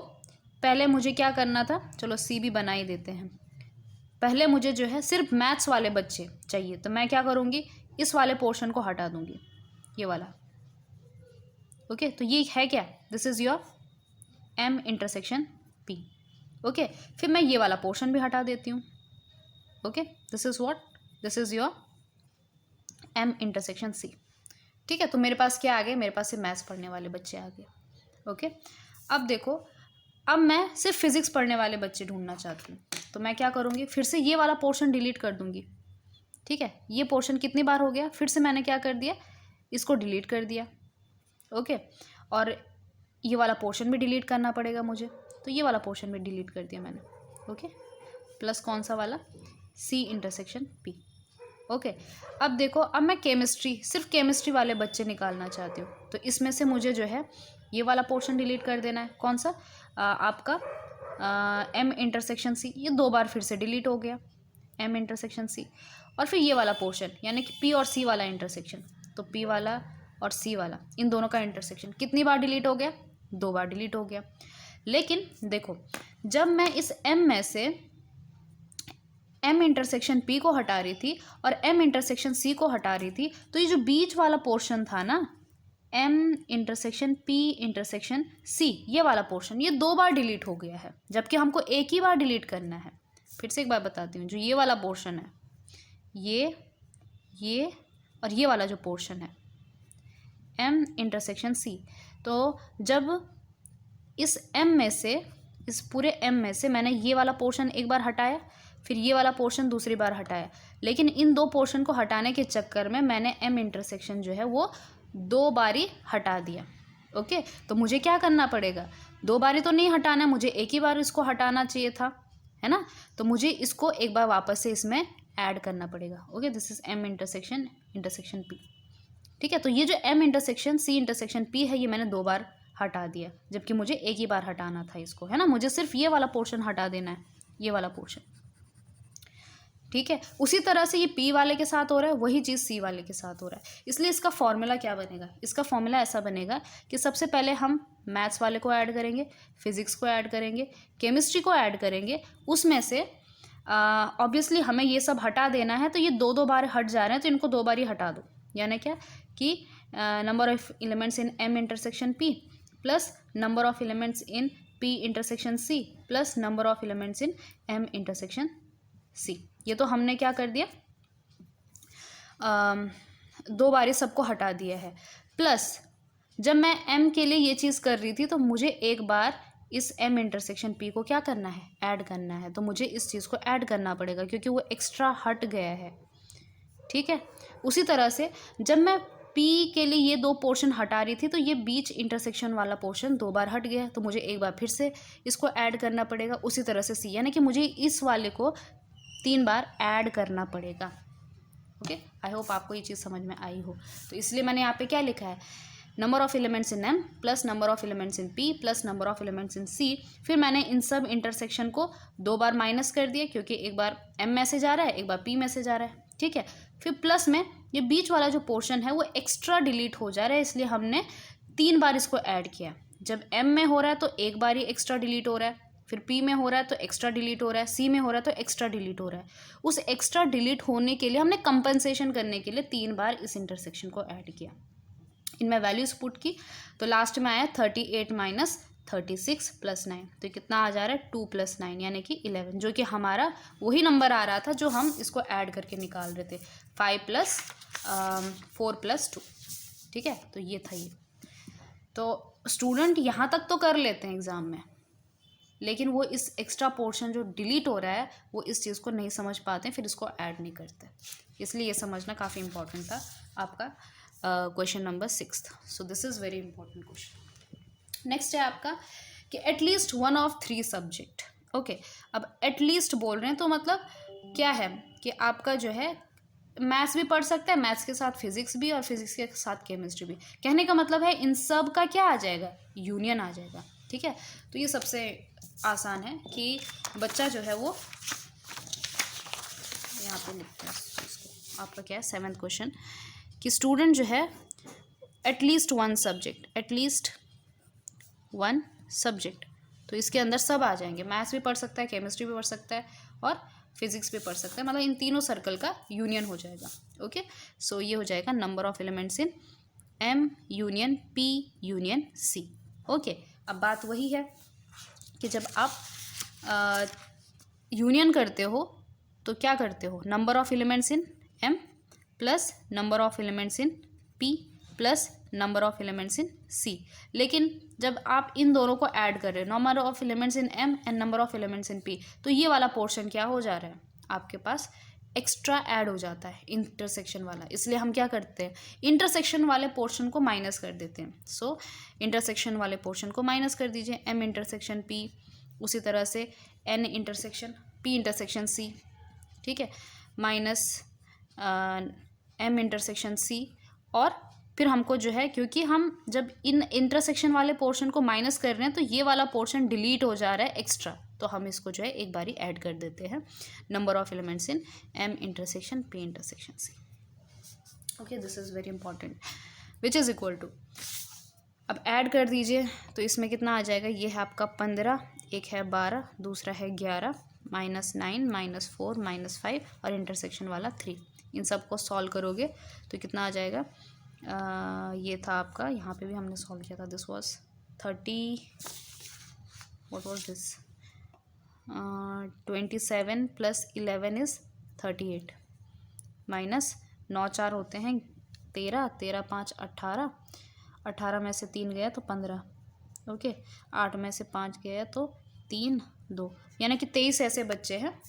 पहले मुझे क्या करना था, चलो C भी बना ही देते हैं। पहले मुझे जो है सिर्फ मैथ्स वाले बच्चे चाहिए, तो मैं क्या करूँगी, इस वाले पोर्शन को हटा दूँगी, ये वाला। ओके, तो ये है क्या, this is your M intersection P। Okay, फिर मैं ये वाला पोर्शन भी हटा देती हूँ। Okay, this is what, this is your M intersection C। ठीक है, तो मेरे पास क्या आ गए, मेरे पास से मैथ्स पढ़ने वाले बच्चे आ गए। ओके, अब देखो, अब मैं सिर्फ फिजिक्स पढ़ने वाले बच्चे ढूंढना चाहती हूँ, तो मैं क्या करूँगी, फिर से ये वाला पोर्शन डिलीट कर दूँगी। ठीक है, ये पोर्शन कितनी बार हो गया, फिर से मैंने क्या कर दिया, इसको डिलीट कर दिया। ओके, और ये वाला पोर्शन भी डिलीट करना पड़ेगा मुझे, तो ये वाला पोर्शन भी डिलीट कर दिया मैंने। ओके, प्लस कौन सा वाला, C इंटरसेक्शन P। ओके, अब देखो, अब मैं केमिस्ट्री, सिर्फ केमिस्ट्री वाले बच्चे निकालना चाहती हूँ, तो इसमें से मुझे जो है ये वाला पोर्शन डिलीट कर देना है। कौन सा, आपका M इंटरसेक्शन C, ये 2 बार फिर से डिलीट हो गया, M इंटरसेक्शन C। और फिर ये वाला पोर्शन, यानी कि P और C वाला इंटरसेक्शन, तो P वाला और C वाला, इन दोनों का इंटरसेक्शन कितनी बार डिलीट हो गया, 2 बार डिलीट हो गया। लेकिन देखो, जब मैं इस M में से M इंटरसेक्शन P को हटा रही थी और M इंटरसेक्शन C को हटा रही थी, तो ये जो बीच वाला पोर्शन था ना, M intersection P intersection C, ये वाला पोर्शन, ये 2 बार डिलीट हो गया है, जबकि हमको एक ही बार डिलीट करना है। फिर से एक बार बताती हूँ, जो ये वाला पोर्शन है, ये और ये वाला जो पोर्शन है M इंटरसेक्शन C, तो जब इस M में से, इस पूरे M में से मैंने ये वाला पोर्शन एक बार हटाया, फिर ये वाला पोर्शन दूसरी बार हटाया, लेकिन इन 2 पोर्शन को हटाने के चक्कर में मैंने M इंटरसेक्शन जो है वो 2 बारी हटा दिया। ओके, तो मुझे क्या करना पड़ेगा, 2 बारी तो नहीं हटाना, मुझे एक ही बार इसको हटाना चाहिए था, है ना, तो मुझे इसको एक बार वापस से इसमें ऐड करना पड़ेगा। Okay, this is M intersection P। ठीक है, तो ये जो M intersection C intersection P है, ये मैंने 2 बार हटा दिया, जबकि मुझे एक ही बार हटाना था इसको, है ना, मुझे सिर्फ ये वाला पोर्शन हटा देना है, ये वाला पोर्शन। ठीक है, उसी तरह से ये P वाले के साथ हो रहा है, वही चीज़ C वाले के साथ हो रहा है। इसलिए इसका फॉर्मूला क्या बनेगा, इसका फॉर्मूला ऐसा बनेगा कि सबसे पहले हम मैथ्स वाले को ऐड करेंगे, फिजिक्स को ऐड करेंगे, केमिस्ट्री को ऐड करेंगे, उसमें से ऑब्वियसली हमें ये सब हटा देना है, तो ये 2 बार हट जा रहे हैं, तो इनको 2 बार ही हटा दो, यानी क्या कि number of elements in M intersection P plus number of elements in P intersection C plus number of elements in M intersection C। ये तो हमने क्या कर दिया, 2 बारी सबको हटा दिया है। प्लस जब मैं M के लिए ये चीज़ कर रही थी, तो मुझे एक बार इस M इंटरसेक्शन P को क्या करना है, ऐड करना है, तो मुझे इस चीज़ को ऐड करना पड़ेगा क्योंकि वो एक्स्ट्रा हट गया है। ठीक है, उसी तरह से जब मैं P के लिए ये 2 पोर्शन हटा रही थी, तो ये बीच इंटरसेक्शन वाला पोर्शन 2 बार हट गया, तो मुझे एक बार फिर से इसको ऐड करना पड़ेगा। उसी तरह से C, यानी कि मुझे इस वाले को 3 बार ऐड करना पड़ेगा। ओके, आई होप आपको ये चीज़ समझ में आई हो। तो इसलिए मैंने यहाँ पे क्या लिखा है, number of elements in M plus number of elements in P plus number of elements in C। फिर मैंने इन सब इंटरसेक्शन को 2 बार माइनस कर दिया, क्योंकि एक बार M मैसेज आ रहा है, एक बार P मैसेज आ रहा है। ठीक है, फिर प्लस में ये बीच वाला जो पोर्शन है वो एक्स्ट्रा डिलीट हो जा रहा है, इसलिए हमने 3 बार इसको ऐड किया। जब M में हो रहा है तो एक बार ही एक्स्ट्रा डिलीट हो रहा है, फिर P में हो रहा है तो एक्स्ट्रा डिलीट हो रहा है, C में हो रहा है तो एक्स्ट्रा डिलीट हो रहा है। उस एक्स्ट्रा डिलीट होने के लिए हमने कंपनसेशन करने के लिए 3 बार इस इंटरसेक्शन को ऐड किया। इनमें वैल्यूज पुट की, तो लास्ट में आया 38 माइनस 36 प्लस 9, तो कितना आ जा रहा है 2 + 9 यानी कि 11, जो कि हमारा वही नंबर आ रहा था जो हम इसको ऐड करके निकाल रहे थे, 5 + 4 + 2। ठीक है, तो ये था ये। तो स्टूडेंट यहाँ तक तो कर लेते हैं एग्ज़ाम में, लेकिन वो इस एक्स्ट्रा पोर्शन जो डिलीट हो रहा है वो इस चीज़ को नहीं समझ पाते, फिर इसको ऐड नहीं करते। इसलिए ये समझना काफ़ी इंपॉर्टेंट था आपका question number 6। So this is very important question. Next है आपका कि at least one of 3 subject. Okay, अब एटलीस्ट बोल रहे हैं तो मतलब क्या है कि आपका जो है मैथ्स भी पढ़ सकता है, मैथ्स के साथ फिजिक्स भी, और फिजिक्स के साथ केमिस्ट्री भी। कहने का मतलब है इन सब का क्या आ जाएगा, यूनियन आ जाएगा। ठीक है, तो ये सबसे आसान है कि बच्चा जो है वो यहाँ पे लिखते हैं इसको। आपका क्या है 7th क्वेश्चन कि स्टूडेंट जो है at least one subject, at least one subject, तो इसके अंदर सब आ जाएंगे। मैथ्स भी पढ़ सकता है, केमिस्ट्री भी पढ़ सकता है और फिजिक्स भी पढ़ सकता है, मतलब इन तीनों सर्कल का यूनियन हो जाएगा। ओके, सो ये हो जाएगा number of elements in M union P union C। Okay, अब बात वही है कि जब आप यूनियन करते हो तो क्या करते हो, number of elements in M plus number of elements in P plus number of elements in C। लेकिन जब आप इन दोनों को ऐड कर रहे हो, number of elements in M and number of elements in P, तो ये वाला पोर्शन क्या हो जा रहा है आपके पास, एक्स्ट्रा ऐड हो जाता है, इंटरसेक्शन वाला। इसलिए हम क्या करते हैं, इंटरसेक्शन वाले पोर्शन को माइनस कर देते हैं। सो इंटरसेक्शन वाले पोर्शन को माइनस कर दीजिए, M इंटरसेक्शन P, उसी तरह से N intersection P intersection C, ठीक है, माइनस M इंटरसेक्शन C। और फिर हमको जो है, क्योंकि हम जब इन इंटरसेक्शन वाले पोर्शन को माइनस कर रहे हैं तो ये वाला पोर्शन डिलीट हो जा रहा है एक्स्ट्रा, तो हम इसको जो है एक बारी ऐड कर देते हैं, number of elements in M intersection P intersection C। Okay, this is very important, which is equal to, अब ऐड कर दीजिए तो इसमें कितना आ जाएगा, ये है आपका 15, एक है 12, दूसरा है 11, -9, -4, -5 और इंटरसेक्शन वाला 3। इन सब को सॉल्व करोगे तो कितना आ जाएगा, ये था आपका, यहाँ पे भी हमने सॉल्व किया था, this was 30, what was this, 27 + 11 is 38, minus 9 4 होते हैं 13, 13 5 18, 18 में से 3 गया तो 15, ओके, 8 में से 5 गया तो 3 2, यानी कि 23 ऐसे बच्चे हैं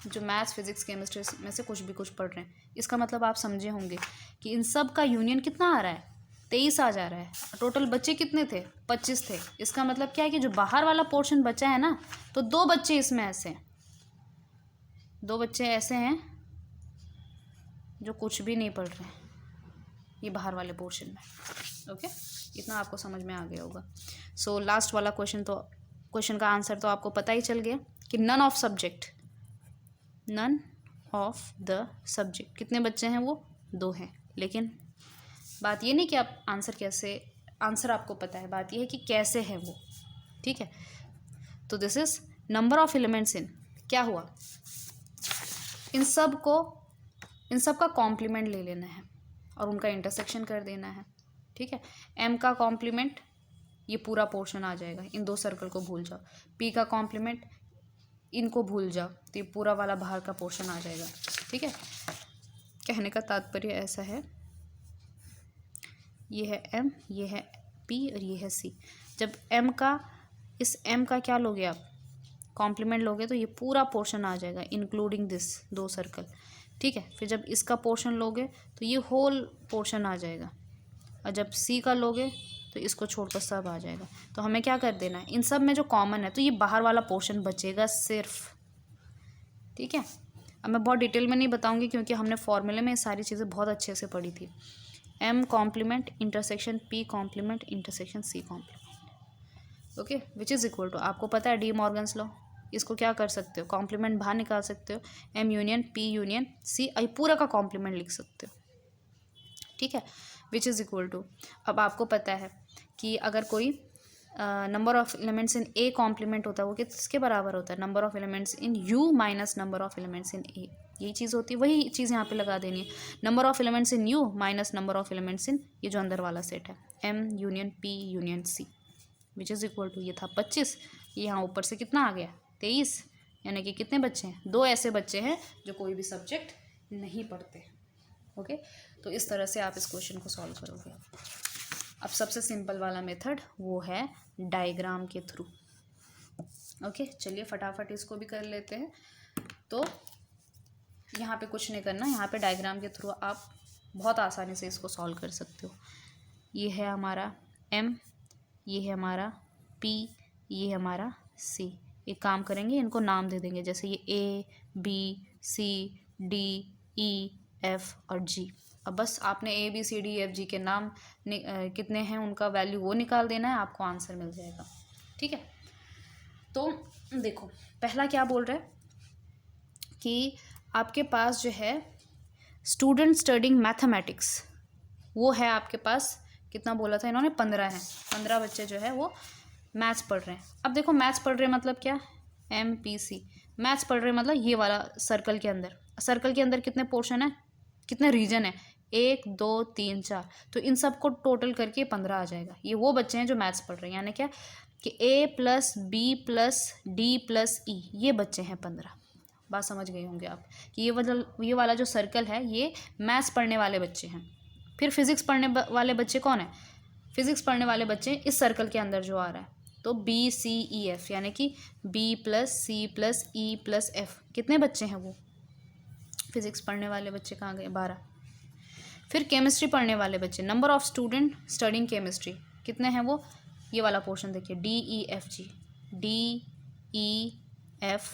जो मैथ्स फिजिक्स केमिस्ट्री में से कुछ भी कुछ पढ़ रहे हैं। इसका मतलब आप समझे होंगे कि इन सब का यूनियन कितना आ रहा है, 23 आ जा रहा है। टोटल बच्चे कितने थे, 25 थे। इसका मतलब क्या है कि जो बाहर वाला पोर्शन बचा है ना, तो 2 बच्चे इसमें ऐसे हैं, 2 बच्चे ऐसे हैं जो कुछ भी नहीं पढ़ रहे हैं ये बाहर वाले पोर्शन में। ओके, इतना आपको समझ में आ गया होगा। सो लास्ट वाला क्वेश्चन का आंसर तो आपको पता ही चल गया कि none of subject, none of the subject, कितने बच्चे हैं, वो 2 हैं। लेकिन बात ये नहीं कि आप आंसर आपको पता है, बात ये है कि कैसे है वो। ठीक है, तो this is number of elements in, क्या हुआ, इन सब का कॉम्प्लीमेंट ले लेना है और उनका इंटरसेक्शन कर देना है। ठीक है, M का कॉम्प्लीमेंट ये पूरा पोर्शन आ जाएगा, इन 2 सर्कल को भूल जाओ। P का कॉम्प्लीमेंट इनको भूल जाओ, तो ये पूरा वाला बाहर का पोर्शन आ जाएगा। ठीक है, कहने का तात्पर्य ऐसा है, ये है M, ये है P और ये है C। जब इस M का क्या लोगे आप, कॉम्प्लीमेंट लोगे, तो ये पूरा पोर्शन आ जाएगा इंक्लूडिंग दिस 2 सर्कल। ठीक है, फिर जब इसका पोर्शन लोगे तो ये होल पोर्शन आ जाएगा, और जब C का लोगे तो इसको छोड़कर सब आ जाएगा। तो हमें क्या कर देना है, इन सब में जो कॉमन है तो ये बाहर वाला पोर्शन बचेगा सिर्फ। ठीक है, अब मैं बहुत डिटेल में नहीं बताऊंगी क्योंकि हमने फॉर्मूले में ये सारी चीज़ें बहुत अच्छे से पढ़ी थी। M complement intersection P complement intersection C complement, okay, which is equal to, आपको पता है डी मॉर्गन्स लॉ, इसको क्या कर सकते हो, कॉम्प्लीमेंट बाहर निकाल सकते हो, M union P union C, पूरा का कॉम्प्लीमेंट लिख सकते हो। ठीक है, विच इज़ इक्वल टू, अब आपको पता है कि अगर कोई number of elements in A complement होता है वो किसके बराबर होता है, number of elements in U minus number of elements in A, यही चीज़ होती है, वही चीज़ यहाँ पे लगा देनी है, number of elements in U minus number of elements in ये जो अंदर वाला सेट है M union P union C, which is equal to, ये था 25, ये यहाँ ऊपर से कितना आ गया 23, यानी कि कितने बच्चे हैं, 2 ऐसे बच्चे हैं जो कोई भी सब्जेक्ट नहीं पढ़ते। ओके, तो इस तरह से आप इस क्वेश्चन को सॉल्व करोगे। अब सबसे सिंपल वाला मेथड वो है डायग्राम के थ्रू। ओके, चलिए फटाफट इसको भी कर लेते हैं। तो यहाँ पे कुछ नहीं करना, यहाँ पे डायग्राम के थ्रू आप बहुत आसानी से इसको सॉल्व कर सकते हो। ये है हमारा M, ये है हमारा P, ये है हमारा C। एक काम करेंगे, इनको नाम दे देंगे, जैसे ये A, B, C, D, E, F और G। अब बस आपने A, B, C, D, F, G के नाम कितने हैं उनका वैल्यू वो निकाल देना है, आपको आंसर मिल जाएगा। ठीक है, तो देखो पहला क्या बोल रहा है कि आपके पास जो है स्टूडेंट स्टडिंग मैथमेटिक्स, वो है आपके पास कितना बोला था इन्होंने, 15 है। 15 बच्चे जो है वो मैथ्स पढ़ रहे हैं। अब देखो मैथ्स पढ़ रहे हैं मतलब क्या, MPC, मैथ्स पढ़ रहे हैं मतलब ये वाला सर्कल के अंदर। सर्कल के अंदर कितने पोर्शन है, कितने रीजन है, 1 2 3 4, तो इन सबको टोटल करके 15 आ जाएगा। ये वो बच्चे हैं जो मैथ्स पढ़ रहे हैं, यानी क्या कि A + B + D + E, ये बच्चे हैं 15। बात समझ गए होंगे आप कि ये वाला जो सर्कल है ये मैथ्स पढ़ने वाले बच्चे हैं। फिर फिजिक्स पढ़ने वाले बच्चे कौन है, फिजिक्स पढ़ने वाले बच्चे इस सर्कल के अंदर जो आ रहा है, तो B C E F, यानी कि B + C + E + F, कितने बच्चे हैं वो फिजिक्स पढ़ने वाले बच्चे, कहाँ गए, 12। फिर केमिस्ट्री पढ़ने वाले बच्चे, number of student studying chemistry, कितने हैं वो, ये वाला पोर्शन देखिए, D E F G, D E F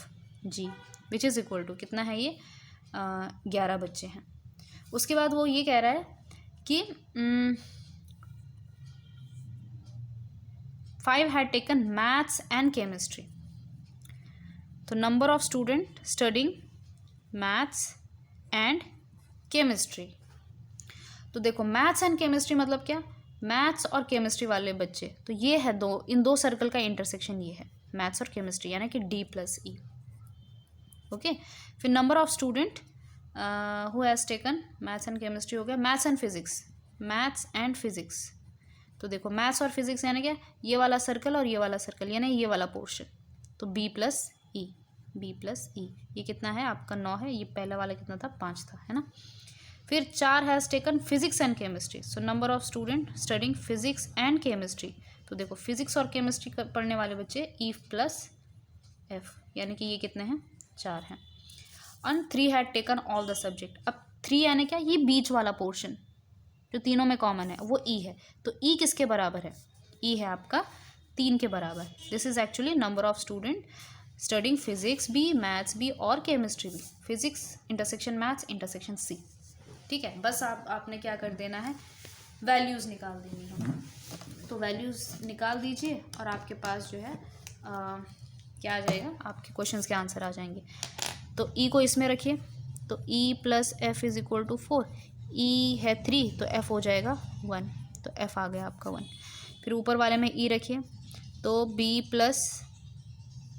G which is equal to कितना है ये, 11 बच्चे हैं। उसके बाद वो ये कह रहा है कि 5 had taken maths and chemistry, तो number of student studying maths and chemistry. तो देखो मैथ्स एंड केमिस्ट्री मतलब क्या, मैथ्स और केमिस्ट्री वाले बच्चे, तो ये है दो, इन दो सर्कल का इंटरसेक्शन ये है मैथ्स और केमिस्ट्री, यानी कि D + E। ओके, फिर number of student who has taken maths and chemistry हो गया, maths and physics, maths and physics. तो देखो मैथ्स और फिजिक्स यानी क्या, ये वाला सर्कल और ये वाला सर्कल, यानी ये वाला पोर्शन, तो B + E, B + E, ये कितना है आपका 9 है, ये पहला वाला कितना था 5 था, है ना। फिर 4 has taken physics and chemistry, so number of student studying physics and chemistry. तो देखो फिजिक्स और केमिस्ट्री पढ़ने वाले बच्चे E + F, यानी कि ये कितने हैं 4 हैं। And 3 had taken all the subject, अब 3 यानी क्या, ये बीच वाला पोर्शन जो तीनों में कॉमन है वो E है, तो E किसके बराबर है, E है आपका 3 के बराबर। This is actually number of student studying physics भी, मैथ्स भी और केमिस्ट्री भी, physics intersection maths intersection C। ठीक है, बस आपने क्या कर देना है, वैल्यूज़ निकाल देनी है। तो वैल्यूज़ निकाल दीजिए और आपके पास जो है क्या आ जाएगा, आपके क्वेश्चंस के आंसर आ जाएंगे। तो E को इसमें रखिए, तो E + F = 4, E है 3 तो F हो जाएगा 1, तो F आ गया आपका 1। फिर ऊपर वाले में E रखिए, तो B +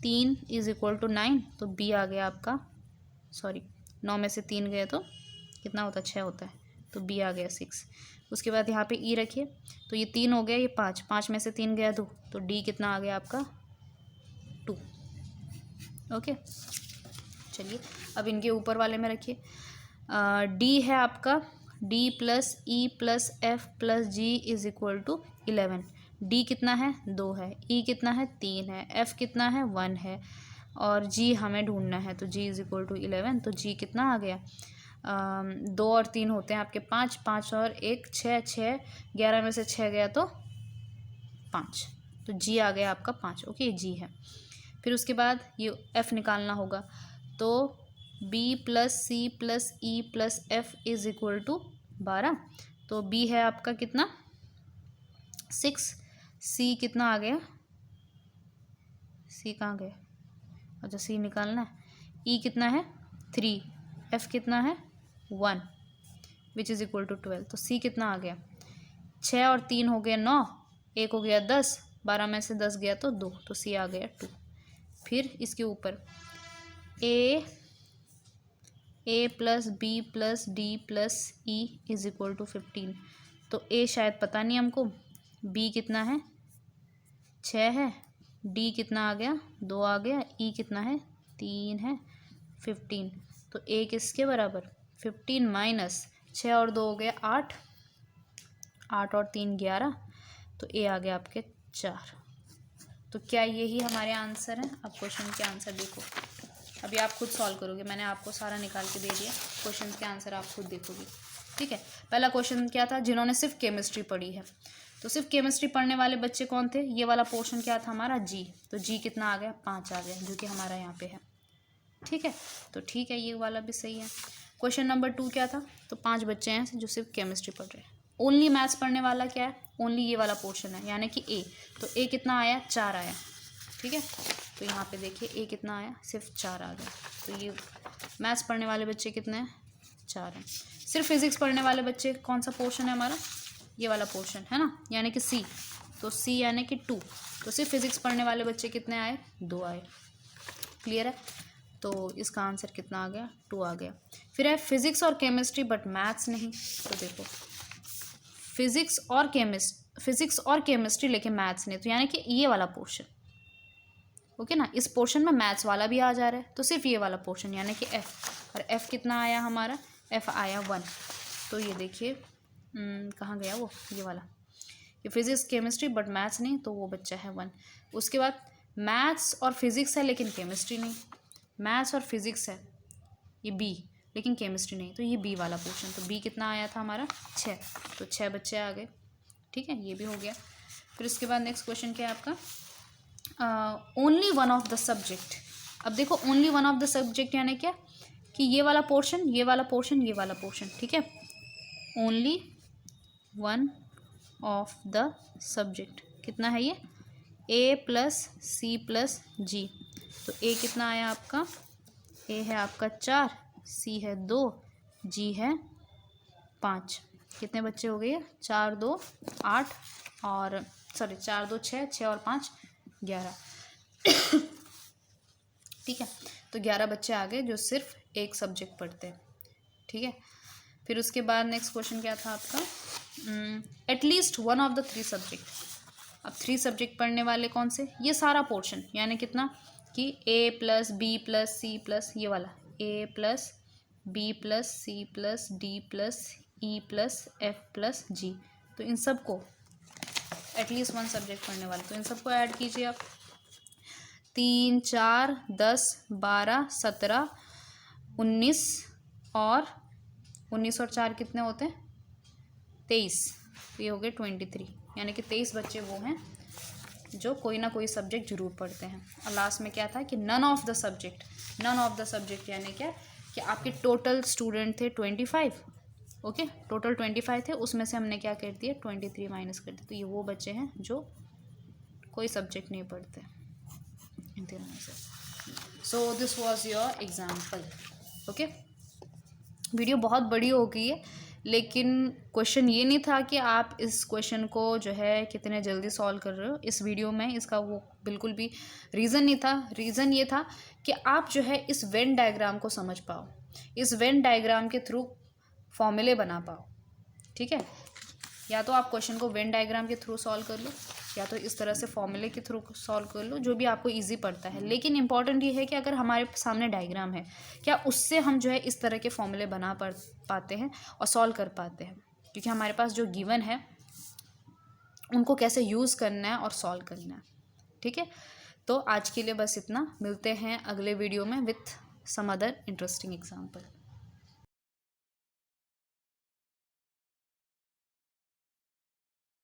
3 = 9, तो B आ गया आपका, सॉरी 9 में से 3 गए तो कितना होता है 6 होता है, तो B आ गया 6। उसके बाद यहाँ पे E रखिए, तो ये 3 हो गया, ये 5, 5 में से 3 गया 2, तो D कितना आ गया आपका 2। ओके, चलिए अब इनके ऊपर वाले में रखिए, D है आपका D + E + F + G = 11। D कितना है 2 है, E कितना है 3 है, F कितना है 1 है और G हमें ढूंढना है, तो G = 11। तो G कितना आ गया, 2 और 3 होते हैं आपके 5, 5 और 1 6, 6 11 में से 6 गया तो 5, तो G आ गया आपका 5। ओके, G है। फिर उसके बाद ये F निकालना होगा, तो B + C + E + F = 12, तो B है आपका कितना 6, C कितना आ गया, C कहाँ गया, अच्छा C निकालना है, E कितना है 3, F कितना है 1 विच इज़ इक्वल टू 12, तो C कितना आ गया 6 और 3 हो गया 9, 1 हो गया 10, 12 में से 10 गया तो 2, तो C आ गया 2। फिर इसके ऊपर A + B + D + E = 15, तो A शायद पता नहीं हमको, B कितना है 6 है, D कितना आ गया 2 आ गया, E कितना है 3 है 15, तो A किसके बराबर 15 - 6 और 2 हो गया 8, 8 और 3 11, तो A आ गया आपके 4। तो क्या यही हमारे आंसर हैं? अब क्वेश्चन के आंसर देखो, अभी आप खुद सॉल्व करोगे, मैंने आपको सारा निकाल के दे दिया, क्वेश्चन के आंसर आप खुद देखोगे, ठीक है। पहला क्वेश्चन क्या था, जिन्होंने सिर्फ केमिस्ट्री पढ़ी है, तो सिर्फ केमिस्ट्री पढ़ने वाले बच्चे कौन थे? ये वाला पोर्शन क्या था हमारा? जी। तो जी कितना आ गया? 5 आ गया, जो कि हमारा यहाँ पे है, ठीक है। तो ठीक है, ये वाला भी सही है। क्वेश्चन नंबर 2 क्या था? तो 5 बच्चे हैं जो सिर्फ केमिस्ट्री पढ़ रहे हैं। ओनली मैथ्स पढ़ने वाला क्या है? ओनली ये वाला पोर्शन है, यानी कि ए। तो ए कितना आया? 4 आया, ठीक है। तो यहाँ पे देखिए ए कितना आया? सिर्फ 4 आ गया। तो ये मैथ्स पढ़ने वाले बच्चे कितने हैं? 4 हैं। सिर्फ फिजिक्स पढ़ने वाले बच्चे कौन सा पोर्शन है हमारा? ये वाला पोर्शन है ना, यानी कि सी। तो सी यानी कि 2। तो सिर्फ फिजिक्स पढ़ने वाले बच्चे कितने आए? 2 आए। क्लियर है? तो इसका आंसर कितना आ गया? 2 आ गया। फिर है फिजिक्स और केमिस्ट्री बट मैथ्स नहीं। तो देखो, फिजिक्स और केमिस्ट्री लेकिन मैथ्स नहीं, तो यानी कि ये वाला पोर्शन, ओके ना। इस पोर्शन में मैथ्स वाला भी आ जा रहा है, तो सिर्फ ये वाला पोर्शन यानी कि एफ। और एफ कितना आया हमारा? एफ आया 1। तो ये देखिए कहाँ गया वो, ये वाला, ये फिजिक्स केमिस्ट्री बट मैथ्स नहीं, तो वो बच्चा है 1। उसके बाद मैथ्स और फिजिक्स है लेकिन केमिस्ट्री नहीं, मैथ्स और फिजिक्स है ये बी, लेकिन केमिस्ट्री नहीं, तो ये बी वाला पोर्शन। तो बी कितना आया था हमारा? 6। तो 6 बच्चे आ गए, ठीक है, ये भी हो गया। फिर उसके बाद नेक्स्ट क्वेश्चन क्या है आपका? Only one of the subject. अब देखो, only one of the subject यानी क्या? कि ये वाला पोर्शन, ये वाला पोर्शन, ये वाला पोर्शन, ठीक है। Only one of the subject कितना है ये? ए प्लस सी प्लस जी। तो ए कितना आया आपका? ए है आपका 4, सी है 2, जी है 5। कितने बच्चे हो गए? 4 2 8 और 4 2 6, 6 और 5 11। ठीक है, तो 11 बच्चे आ गए जो सिर्फ एक सब्जेक्ट पढ़ते हैं, ठीक है। फिर उसके बाद नेक्स्ट क्वेश्चन क्या था आपका? At least one of the 3 subject. अब 3 सब्जेक्ट पढ़ने वाले कौन से? ये सारा पोर्शन, यानी कितना कि A plus B plus C plus ये वाला, A plus B plus C plus D plus E plus F plus G. तो इन सबको एटलीस्ट 1 सब्जेक्ट पढ़ने वाले, तो इन सबको ऐड कीजिए आप। 3 4 10 12 17 19 और 4 कितने होते हैं? 23। तो ये हो गए 23, यानी कि 23 बच्चे वो हैं जो कोई ना कोई सब्जेक्ट जरूर पढ़ते हैं। और लास्ट में क्या था कि none of the subject. None of the subject यानी क्या कि आपके टोटल स्टूडेंट थे 25, ओके, टोटल 25 थे, उसमें से हमने क्या कर दिया? 23 माइनस कर दिया। तो ये वो बच्चे हैं जो कोई सब्जेक्ट नहीं पढ़ते। So this was your example, okay. Video बहुत बड़ी हो गई है, लेकिन क्वेश्चन ये नहीं था कि आप इस क्वेश्चन को जो है कितने जल्दी सॉल्व कर रहे हो इस वीडियो में, इसका वो बिल्कुल भी रीज़न नहीं था। रीज़न ये था कि आप जो है इस वेन डायग्राम को समझ पाओ, इस वेन डायग्राम के थ्रू फॉर्मूले बना पाओ, ठीक है। या तो आप क्वेश्चन को वेन डायग्राम के थ्रू सॉल्व कर लो, या तो इस तरह से फॉर्मूले के थ्रू सॉल्व कर लो, जो भी आपको इजी पड़ता है। लेकिन इंपॉर्टेंट ये है कि अगर हमारे सामने डायग्राम है, क्या उससे हम जो है इस तरह के फॉर्मूले बना पाते हैं और सॉल्व कर पाते हैं, क्योंकि हमारे पास जो गिवन है उनको कैसे यूज़ करना है और सॉल्व करना है, ठीक है। तो आज के लिए बस इतना, मिलते हैं अगले वीडियो में with some other interesting example.